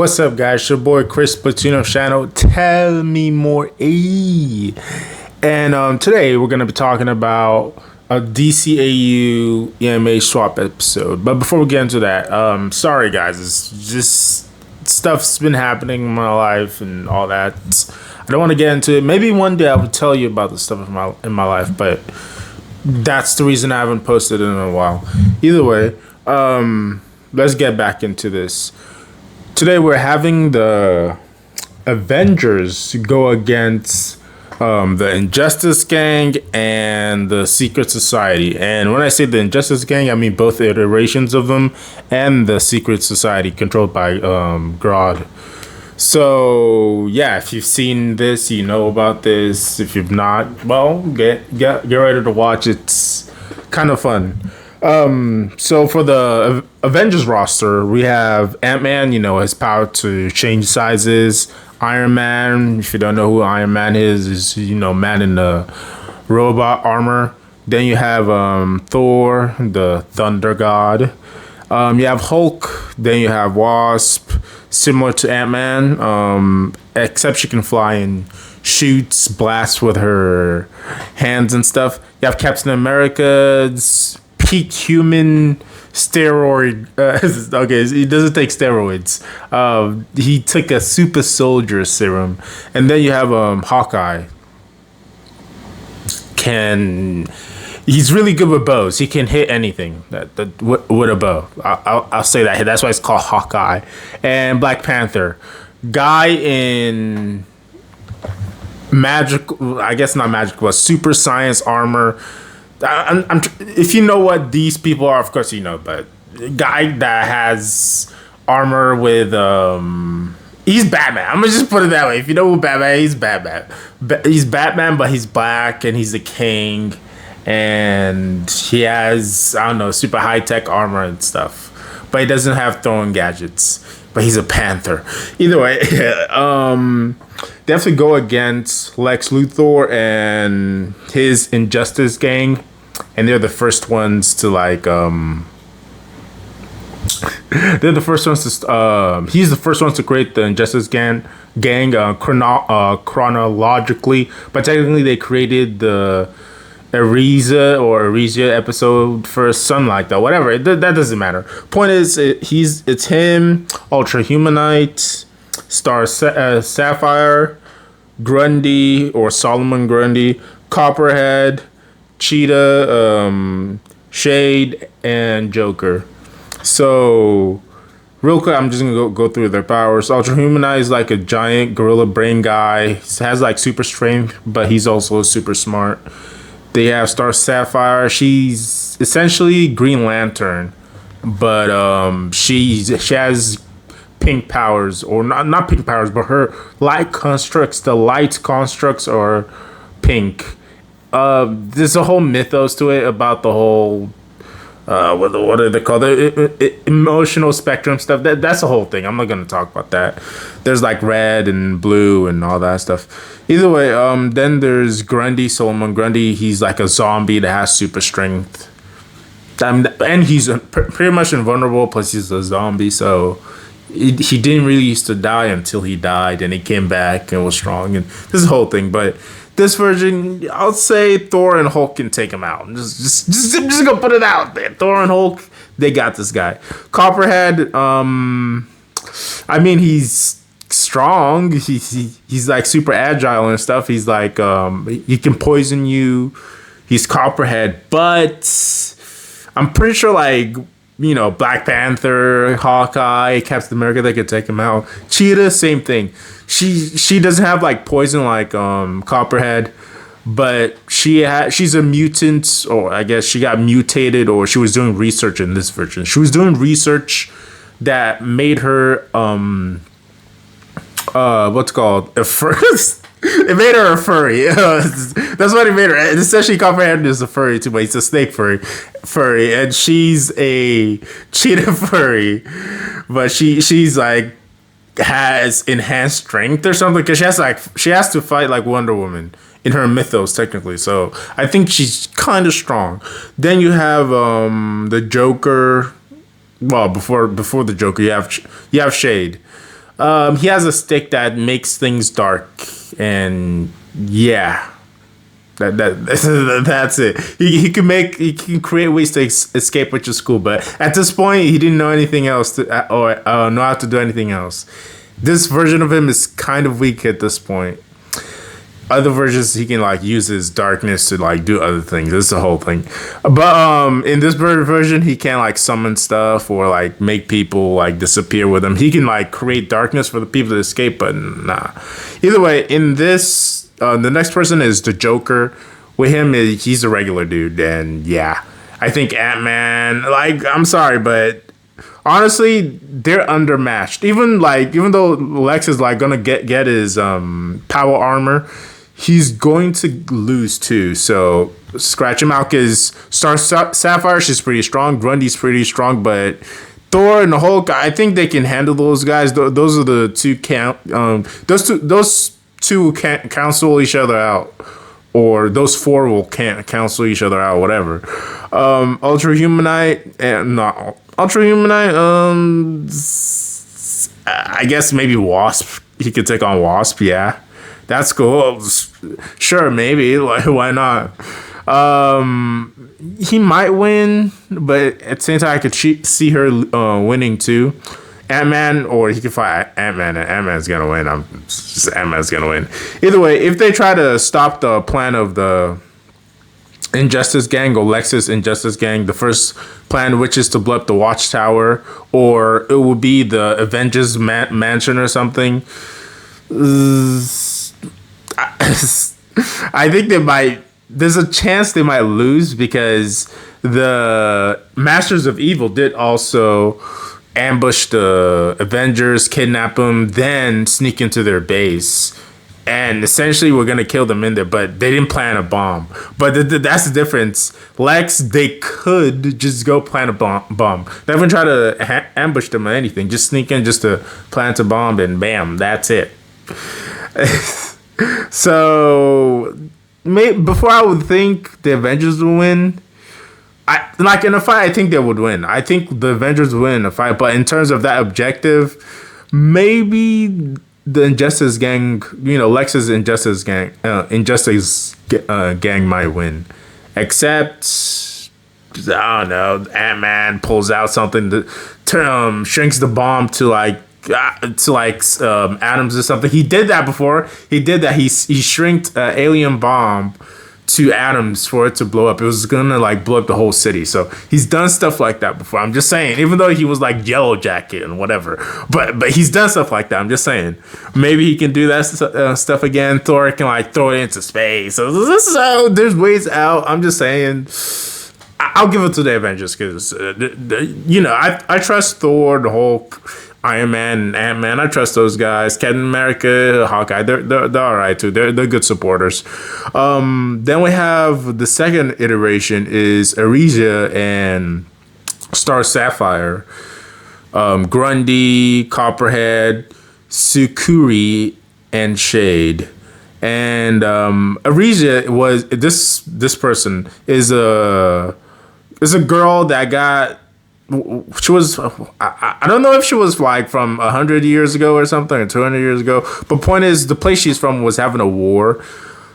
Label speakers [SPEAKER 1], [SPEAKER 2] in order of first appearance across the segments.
[SPEAKER 1] What's up, guys? Your boy Chris Platino channel. Tell me more. And today we're gonna be talking about a DCAU EMH swap episode. But before we get into that, sorry guys, it's just stuff's been happening in my life and all that. I don't want to get into it. Maybe one day I will tell you about the stuff in my life, but that's the reason I haven't posted in a while. Either way, let's get back into this. Today we're having the Avengers go against the Injustice Gang and the Secret Society. And when I say the Injustice Gang, I mean both iterations of them and the Secret Society controlled by Grodd. So yeah, if you've seen this, you know about this. If you've not, well, get ready to watch. It's kind of fun. So for the Avengers roster, we have Ant-Man, his power to change sizes. Iron Man, if you don't know who Iron Man is man in the robot armor. Then you have Thor, the Thunder God. You have Hulk. Then you have Wasp, similar to Ant-Man, except she can fly and shoots, blasts with her hands and stuff. You have Captain America's peak human steroid. Okay, he doesn't take steroids. He took a super soldier serum. And then you have Hawkeye. He's really good with bows. He can hit anything with a bow. I'll say that. That's why it's called Hawkeye. And Black Panther, guy in magical, I guess not magical, but super science armor. If you know what these people are, of course you know, but guy that has armor with he's Batman. I'm gonna just put it that way. If you know who Batman is, he's Batman. He's Batman, but he's black and he's a king, and he has, I don't know, super high tech armor and stuff. But he doesn't have throwing gadgets. But he's a panther. Either way, definitely go against Lex Luthor and his Injustice Gang. And they're the first ones to they're the first ones to he's the first ones to create the Injustice Gang chronologically, but technically they created the Arisia episode first, something like that. Whatever, that doesn't matter. Point is, it's him, Ultra Humanite, Star Sapphire, Grundy or Solomon Grundy, Copperhead, Cheetah, Shade, and Joker. So real quick, I'm just gonna go through their powers. Ultra Humanite is like a giant gorilla brain guy. He has like super strength, but he's also super smart. They have Star Sapphire. She's essentially Green Lantern, but she has pink powers, or not pink powers, but her light constructs. The light constructs are pink. There's a whole mythos to it about the whole what are they called? Emotional spectrum stuff. That's the whole thing. I'm not gonna talk about that. There's like red and blue and all that stuff. Either way, then there's Grundy, Solomon Grundy. He's like a zombie that has super strength. And he's pretty much invulnerable, plus he's a zombie, so he didn't really used to die until he died, and he came back and was strong, and this is the whole thing. But this version, I'll say Thor and Hulk can take him out. Just gonna put it out there. Thor and Hulk, they got this guy. Copperhead, I mean, he's strong. He's like super agile and stuff. He's like he can poison you. He's Copperhead, but I'm pretty sure Black Panther, Hawkeye, Captain America, they could take him out. Cheetah, same thing. She doesn't have like poison like Copperhead, but she's a mutant, or I guess she got mutated, or she was doing research in this version. She was doing research that made her what's called a first. It made her a furry. That's what it made her. Essentially, Copperhead is a furry too, but he's a snake furry, and she's a cheetah furry. But she's like has enhanced strength or something, because she has to fight like Wonder Woman in her mythos technically. So I think she's kind of strong. Then you have the Joker. Well, before the Joker, you have Shade. He has a stick that makes things dark, and yeah, that's it. He can create ways to escape, which is cool. But at this point, he didn't know anything else or know how to do anything else. This version of him is kind of weak at this point. Other versions, he can like use his darkness to like do other things. This is the whole thing. But in this version, he can't like summon stuff or like make people like disappear with him. He can like create darkness for the people to escape, but nah. Either way, in this, the next person is the Joker. With him, he's a regular dude, and yeah, I think Ant-Man. Like, I'm sorry, but honestly, they're undermatched. Even though Lex is like gonna get his power armor, he's going to lose too. So scratch him out, because Sapphire, she's pretty strong. Grundy's pretty strong, but Thor and the Hulk, I think they can handle those guys. Those are the two those two can't cancel each other out, or those four will can't cancel each other out. Whatever. Ultra Humanite and not Ultra Humanite. I guess maybe Wasp. He could take on Wasp. Yeah. That's cool. Sure, maybe. Like, why not? He might win, but at the same time, I could see her winning too. Ant-Man, or he could fight Ant-Man, and Ant-Man's gonna win. Ant-Man's gonna win. Either way, if they try to stop the plan of the Injustice Gang, or Lex's Injustice Gang, the first plan, which is to blow up the Watchtower, or it will be the Avengers mansion or something. I think they might. There's a chance they might lose, because the Masters of Evil did also ambush the Avengers, kidnap them, then sneak into their base, and essentially we're gonna kill them in there. But they didn't plan a bomb. But that's the difference. Lex, they could just go plant a bomb. They haven't tried to ambush them or anything. Just sneak in, just to plant a bomb, and bam, that's it. So, before I would think the Avengers would win, like in a fight, I think they would win. I think the Avengers would win in a fight, but in terms of that objective, maybe the Injustice Gang, Lex's Injustice Gang might win. Except, I don't know, Ant-Man pulls out something that shrinks the bomb to atoms or something. He did that before. He shrinked an alien bomb to atoms for it to blow up. It was gonna like blow up the whole city. So he's done stuff like that before. I'm just saying, even though he was like Yellow Jacket and whatever, but he's done stuff like that. I'm just saying, maybe he can do that stuff again. Thor can like throw it into space. So this is how there's ways out. I'm just saying, I'll give it to the Avengers, because I trust Thor, the Hulk, Iron Man, and Ant-Man. I trust those guys. Captain America, Hawkeye, they're all right too. They're good supporters. Then we have the second iteration is Arisia and Star Sapphire, Grundy, Copperhead, Sukuri, and Shade. And Arisia was this person is a girl that got. She was, I don't know if she was like from 100 years ago or something, or 200 years ago. But point is, the place she's from was having a war.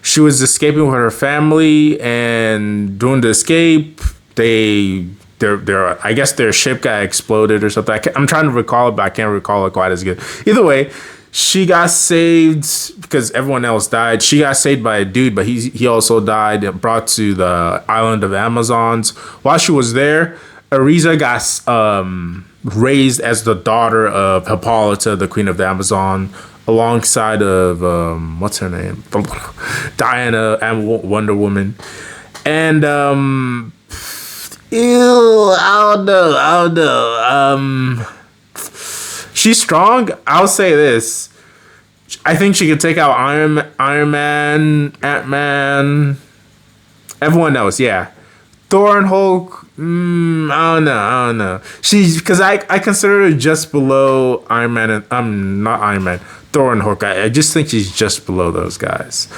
[SPEAKER 1] She was escaping with her family, and during the escape, I guess their ship got exploded or something. I'm trying to recall it, but I can't recall it quite as good. Either way, she got saved because everyone else died. She got saved by a dude, but he also died and brought to the island of Amazons. While she was there, Arisia got raised as the daughter of Hippolyta, the queen of the Amazon, alongside of what's her name, Diana and Wonder Woman, and I don't know. She's strong. I'll say this: I think she could take out Iron Man, Ant-Man, everyone else. Yeah. Thor and Hulk, I don't know. She's, because I consider her just below Iron Man, and I'm not Iron Man, Thor and Hulk. I just think she's just below those guys.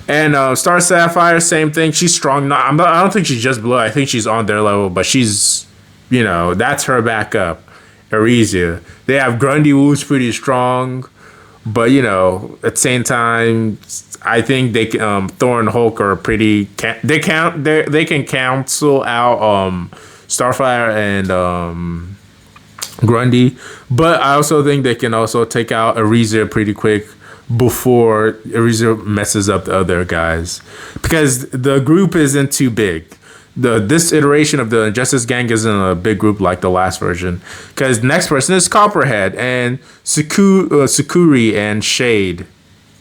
[SPEAKER 1] And Star Sapphire, same thing. She's strong. I don't think she's just below. I think she's on their level, but she's, that's her backup. Arisia. They have Grundy, who's pretty strong, but at the same time, I think they Thor and Hulk are pretty. They can cancel out Starfire and Grundy, but I also think they can also take out Arisia pretty quick before Arisia messes up the other guys, because the group isn't too big. This iteration of the Injustice Gang isn't a big group like the last version, because the next person is Copperhead and Sukuri and Shade.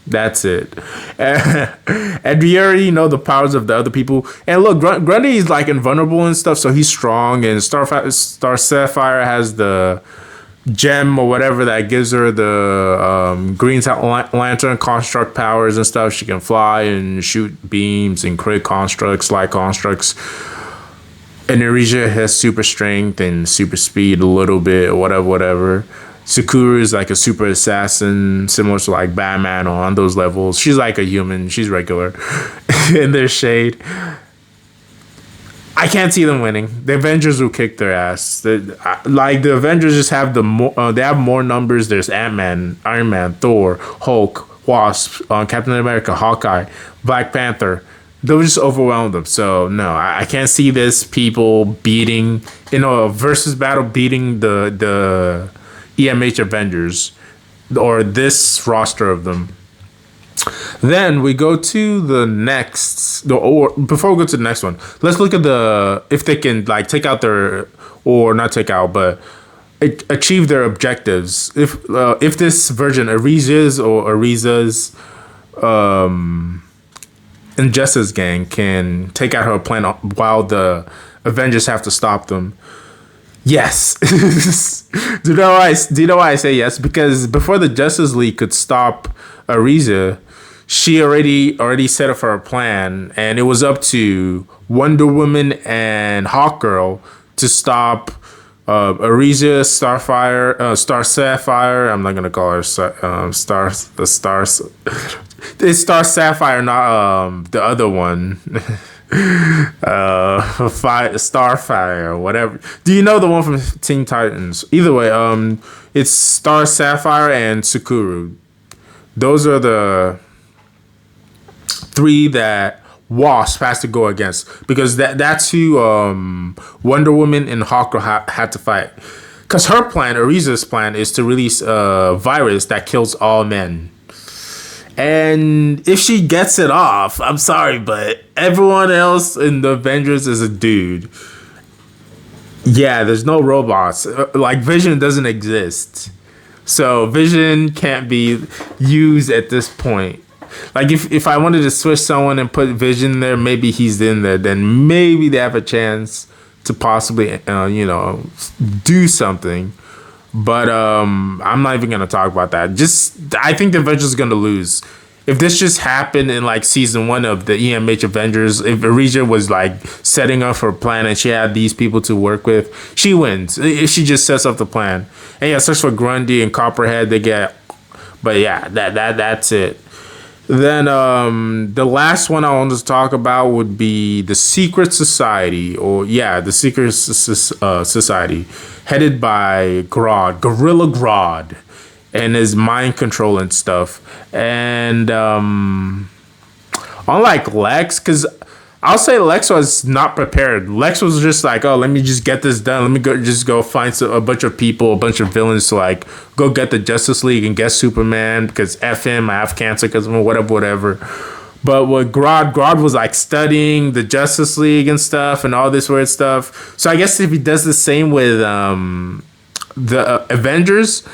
[SPEAKER 1] That's it. And we already know the powers of the other people. And look, Grundy is like invulnerable and stuff, so he's strong. And Star Sapphire has the gem or whatever that gives her the Green Lantern construct powers and stuff. She can fly and shoot beams and create constructs, light constructs. And Arisia has super strength and super speed a little bit, or whatever. Sakura is like a super assassin, similar to like Batman on those levels. She's like a human. She's regular. And there's Shade. I can't see them winning. The Avengers will kick their ass. The Avengers just have they have more numbers. There's Ant-Man, Iron Man, Thor, Hulk, Wasp, Captain America, Hawkeye, Black Panther. They'll just overwhelm them. So no, I can't see this people beating a versus battle beating the EMH Avengers or this roster of them. Then we go to the next, or before we go to the next one, let's look at if they can like take out or not take out, but achieve their objectives. If this version, Arisa's Injustice Gang can take out her plan while the Avengers have to stop them. Yes. Do you know why I say yes? Because before the Justice League could stop Arisia, she already set up her plan, and it was up to Wonder Woman and Hawkgirl to stop Arisia, Star Sapphire. I'm not gonna call her Star. It's Star Sapphire, not the other one. Starfire, whatever. Do you know the one from Teen Titans? Either way, it's Star Sapphire and Sakura. Those are the three that Wasp has to go against, because that's who Wonder Woman and Hawkgirl had to fight. Because her plan, Arisa's plan, is to release a virus that kills all men. And if she gets it off, I'm sorry, but everyone else in the Avengers is a dude. Yeah, there's no robots. Like, Vision doesn't exist. So Vision can't be used at this point. Like, if I wanted to switch someone and put Vision there, maybe he's in there, then maybe they have a chance to possibly, do something. But I'm not even gonna talk about that. I think the Avengers are gonna lose. If this just happened in like season 1 of the EMH Avengers, if Arisia was like setting up her plan and she had these people to work with, she wins. If she just sets up the plan. And yeah, search for Grundy and Copperhead, they get. But yeah, that's it. Then the last one I wanted to talk about would be the Secret Society, the Secret Society, headed by Grodd, Gorilla Grodd, and his mind control and stuff. And unlike Lex, because I'll say Lex was not prepared. Lex was just like, oh, let me just get this done. Let me go find a bunch of people, a bunch of villains to like go get the Justice League and get Superman, because F him, I have cancer, because whatever. But with Grodd was like studying the Justice League and stuff and all this weird stuff. So I guess if he does the same with the Avengers,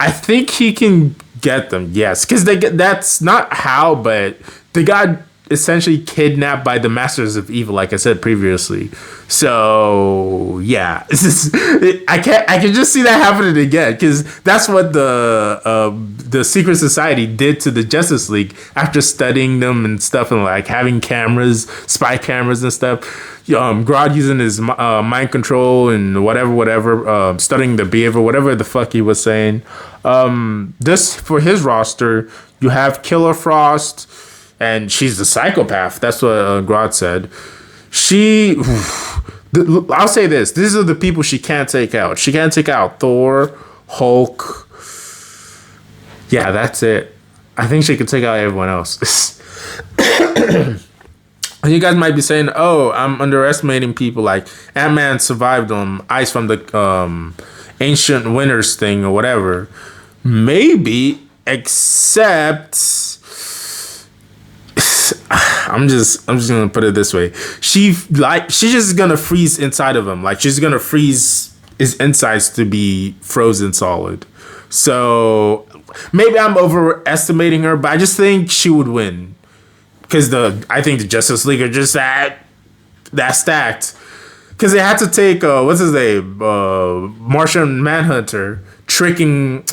[SPEAKER 1] I think he can get them. Yes, because that's not how, but they got essentially kidnapped by the Masters of Evil, like I said previously. So yeah, I can just see that happening again, because that's what the Secret Society did to the Justice League after studying them and stuff, and like having cameras, spy cameras and stuff. Grodd using his mind control and whatever, studying the behavior, whatever the fuck he was saying. This, for his roster, you have Killer Frost. And she's a psychopath. That's what Grodd said. I'll say this: these are the people she can't take out. She can't take out Thor, Hulk. Yeah, that's it. I think she could take out everyone else. You guys might be saying, "Oh, I'm underestimating people." Like Ant-Man survived on ice from the ancient winters thing or whatever. Maybe, except I'm just gonna put it this way. She's just gonna freeze inside of him. Like she's gonna freeze his insides to be frozen solid. So maybe I'm overestimating her, but I just think she would win. Because I think the Justice League are just that stacked. Because they had to take what's his name, Martian Manhunter, tricking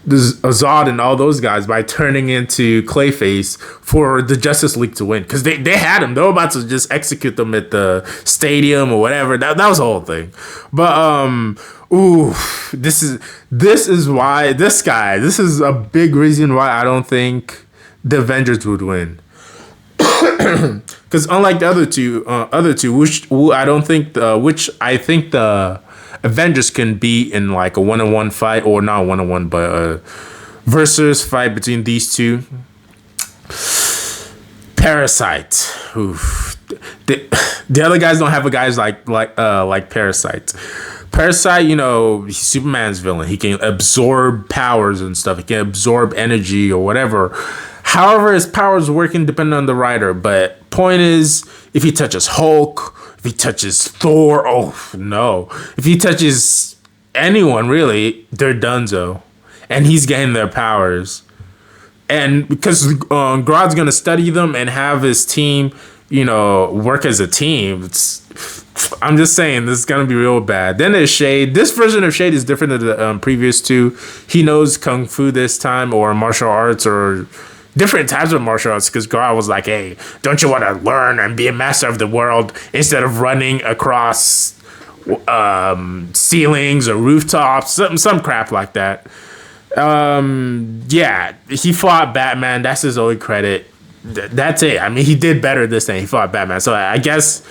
[SPEAKER 1] Zod and all those guys by turning into Clayface for the Justice League to win. Because they had him. They were about to just execute them at the stadium or whatever. That was the whole thing. But this is why this is a big reason why I don't think the Avengers would win. Because unlike the other two, which I think the Avengers can be in like a one-on-one fight, or not one-on-one, but a versus fight between these two. Parasite. Oof. The other guys don't have a guys like Parasite. Parasite, he's Superman's villain. He can absorb powers and stuff. He can absorb energy or whatever. However, his powers working depending on the writer. But point is, if he touches Hulk, if he touches Thor, oh no. If he touches anyone, really, they're donezo. And he's getting their powers. And because Grodd's going to study them and have his team, work as a team, I'm just saying, this is going to be real bad. Then there's Shade. This version of Shade is different than the previous two. He knows Kung Fu this time, or martial arts, or different types of martial arts, because Grodd was like, hey, don't you want to learn and be a master of the world instead of running across ceilings or rooftops, some crap like that. Yeah, he fought Batman. That's his only credit. That's it. I mean, he did better this time. He fought Batman. So I guess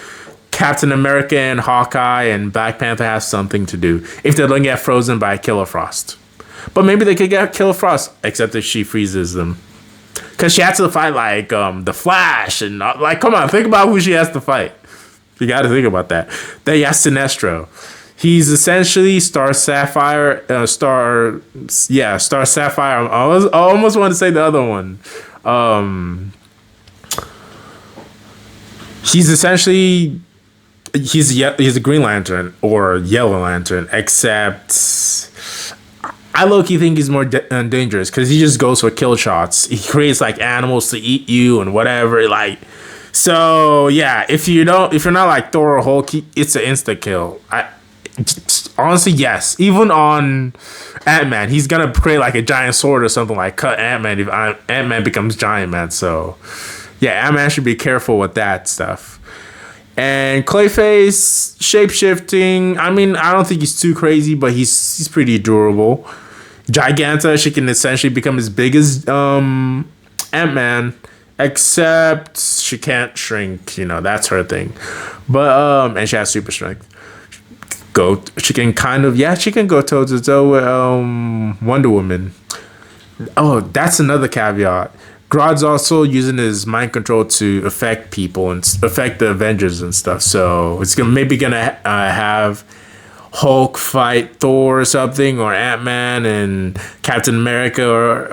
[SPEAKER 1] Captain America and Hawkeye and Black Panther have something to do if they don't get frozen by Killer Frost. But maybe they could get Killer Frost, except if she freezes them. Because she has to fight like the Flash and come on, think about who she has to fight. You got to think about that. Then you have Sinestro. He's essentially Star Sapphire. Star Sapphire. I almost want to say the other one. He's essentially he's a Green Lantern or Yellow Lantern, except I low-key think he's more dangerous because he just goes for kill shots. He creates like animals to eat you and whatever. So yeah, if you're not like Thor or Hulk, it's an insta kill. Honestly, yes. Even on Ant-Man, he's gonna create like a giant sword or something, like cut Ant-Man if Ant-Man becomes Giant Man. So yeah, Ant-Man should be careful with that stuff. And Clayface, shape-shifting. I mean, I don't think he's too crazy, but he's pretty durable. Giganta, she can essentially become as big as Ant-Man, except she can't shrink. That's her thing. But and she has super strength. She can go toe to toe with Wonder Woman. Oh, that's another caveat. Grodd's also using his mind control to affect people and affect the Avengers and stuff. So it's gonna have Hulk fight Thor or something, or Ant-Man and Captain America,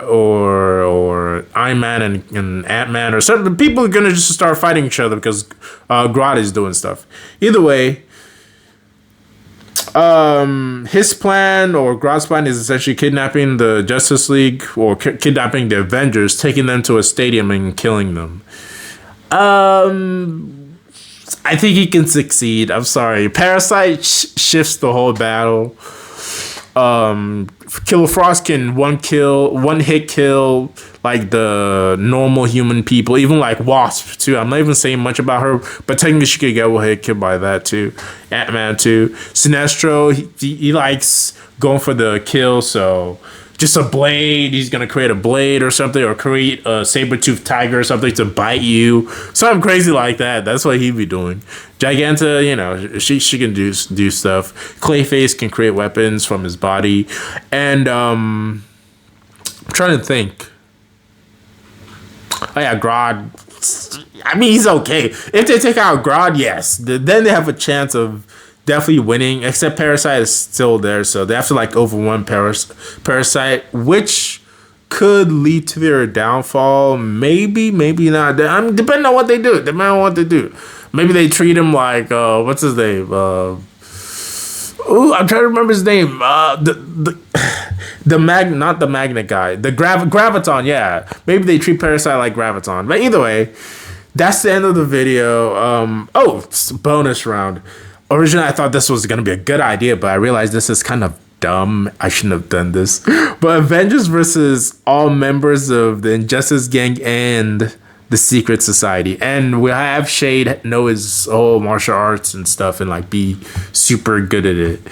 [SPEAKER 1] or Iron Man and Ant-Man, or certain people are gonna just start fighting each other because Grodd is doing stuff. Either way, his plan, or Grodd's plan, is essentially kidnapping the Justice League, or kidnapping the Avengers, taking them to a stadium and killing them. I think he can succeed. I'm sorry. Parasite shifts the whole battle. Killer Frost can one hit kill like the normal human people, even like Wasp too. I'm not even saying much about her, but technically she could get one hit killed by that too. Ant-Man too. Sinestro, he likes going for the kill, so just a blade. He's gonna create a blade or something, or create a saber-toothed tiger or something to bite you. Something crazy like that. That's what he'd be doing. Giganta, you know, she can do stuff. Clayface can create weapons from his body, and I'm trying to think. Oh yeah, Grodd. I mean, he's okay. If they take out Grodd, yes, then they have a chance of definitely winning. Except Parasite is still there, so they have to like overwhelm Parasite, which could lead to their downfall. Maybe not. Depending on what they do. Maybe they treat him like what's his name? I'm trying to remember his name. Not the magnet guy. The Graviton. Yeah, maybe they treat Parasite like Graviton. But either way, that's the end of the video. It's a bonus round. Originally, I thought this was gonna be a good idea, but I realized this is kind of dumb. I shouldn't have done this. But Avengers versus all members of the Injustice Gang and the Secret Society, and we have Shade know his whole martial arts and stuff, and like be super good at it.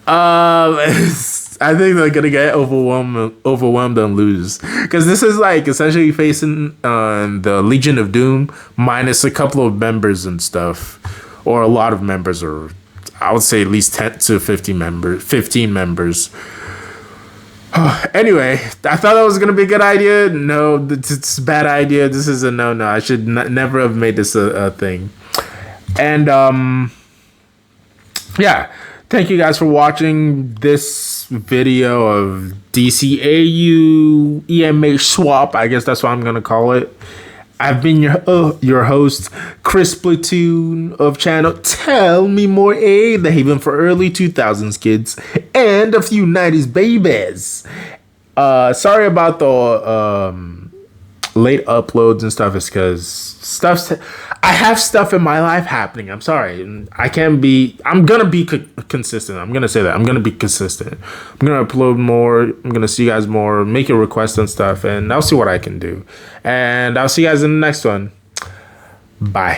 [SPEAKER 1] I think they're gonna get overwhelmed and lose, because this is like essentially facing the Legion of Doom minus a couple of members and stuff, or a lot of members, or I would say at least 10 to 15 members. Anyway, I thought that was gonna be a good idea. No, it's a bad idea. This is a no. I should never have made this a thing. And yeah, thank you guys for watching this video of DCAU EMH swap. I guess that's what I'm gonna call it. I've been your host, Chris Platoon of channel Tell Me More A, the haven for early 2000s kids and a few 90s babies. Sorry about the late uploads and stuff. It's because I have stuff in my life happening. I'm sorry. I'm gonna be consistent. I'm gonna say that. I'm gonna be consistent. I'm gonna upload more. I'm gonna see you guys more, make your requests and stuff, and I'll see what I can do. And I'll see you guys in the next one. Bye.